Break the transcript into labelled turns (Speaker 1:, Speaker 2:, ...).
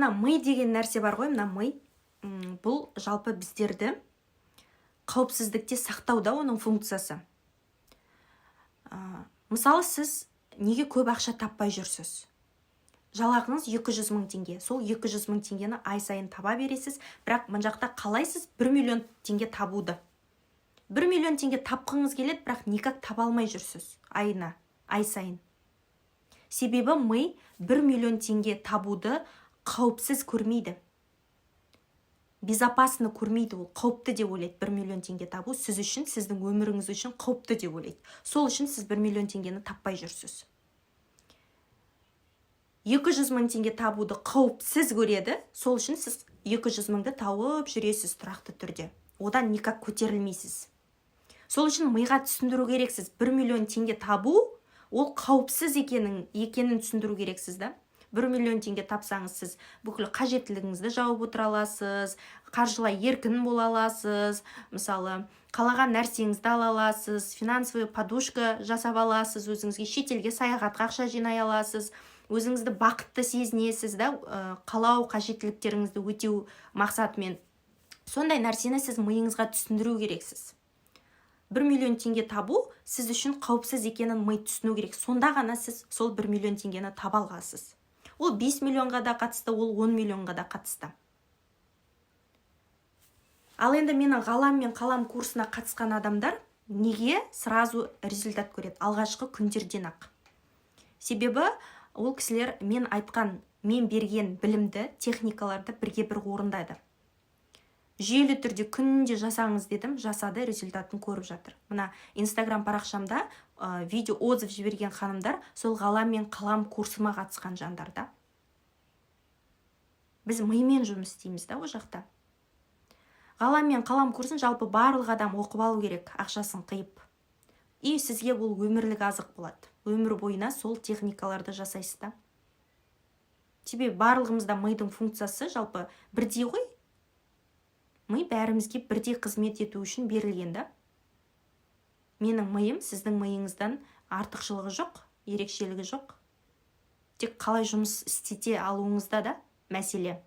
Speaker 1: мына ми деген нәрсе бар ғой, мына ми. Бұл жалпы біздерді қауіпсіздікте сақтауда оның функциясы. Мысалы, сіз неге көп ақша таппай жүрсіз? Жалақыңыз 200 мың теңге. Сол 200 мың теңгені ай сайын таба бересіз, бірақ мына жақта қалайсыз 1 миллион теңге табуды. 1 миллион теңге тапқыңыз келеді, бірақ никак таба алмай жүрсіз айына, ай сайын. Себебі ми 1 миллион теңге табуды қауіпсіз көрмейді. Безопасно көрмейді, ол қауіпті деп ойлайды. 1 миллион теңге табу сіз үшін, сіздің өміріңіз үшін қауіпті деп ойлайды. Сол үшін сіз 1 миллион теңгені таппай жүрсіз. 200 мың теңге табуды қауіпсіз көреді, сол үшін сіз 200 мыңды тауып жүресіз тұрақты түрде. Одан никак көтерілмейсіз. Сол үшін миға түсіндіру керексіз. 1 миллион теңге табу, ол қауіпсіз екенін түсіндіру керексіз да. 1 миллион теңге тапсаңыз, сіз бүкіл қажеттілігіңізді жауып отыра аласыз, қаржылай еркін бола аласыз, мысалы, қалаған нәрсеңізді ала аласыз, финансовый подушка жасап аласыз, өзіңізге шетелге саяхатқа ақша жинай аласыз, өзіңізді бақытты сезінесіз да, қалау қажеттіліктеріңізді өтеу мақсатымен. Сондай нәрсені сіз миыңызға түсіндіру керексіз. 1 миллион теңге табу сіз үшін қауіпсіз екенін ми түсіну керек. Сонда ғана сіз сол 1 миллион теңгені таба аласыз. Ол 5 миллионға да қатысты, ол 10 миллионға да қатысты. Ал енді менің ғалам мен қалам курсына қатысқан адамдар неге сразу результат көреді? Алғашқы күндерден ақ. Себебі ол кісілер мен айтқан, мен берген білімді, техникаларды бірге бір орындайды. Жүйелі түрде күнде жасаңыз дедім, жасады, результатын көріп жатыр. Мына Instagram парақшамда видео отзыв жіберген ханымдар сол ғалам мен қалам курсыма қатысқан жандарда. Біз мимен жұмыс істейміз да, о жақта. Ғалам мен қалам курсын жалпы барлық адам оқып алу керек, ақшасын қиып. И сізге бұл өмірлік азық болады. Өмір бойына сол техникаларды жасайсыз да. Себебі барлығымызда мидың функциясы жалпы бірдей ғой. Ми бәрімізге бірдей қызмет ету үшін берілген да. Менің миым сіздің миыңыздан артықшылығы жоқ, ерекшелігі жоқ. Тек қалай жұмыс істете алуыңызда да мәселе.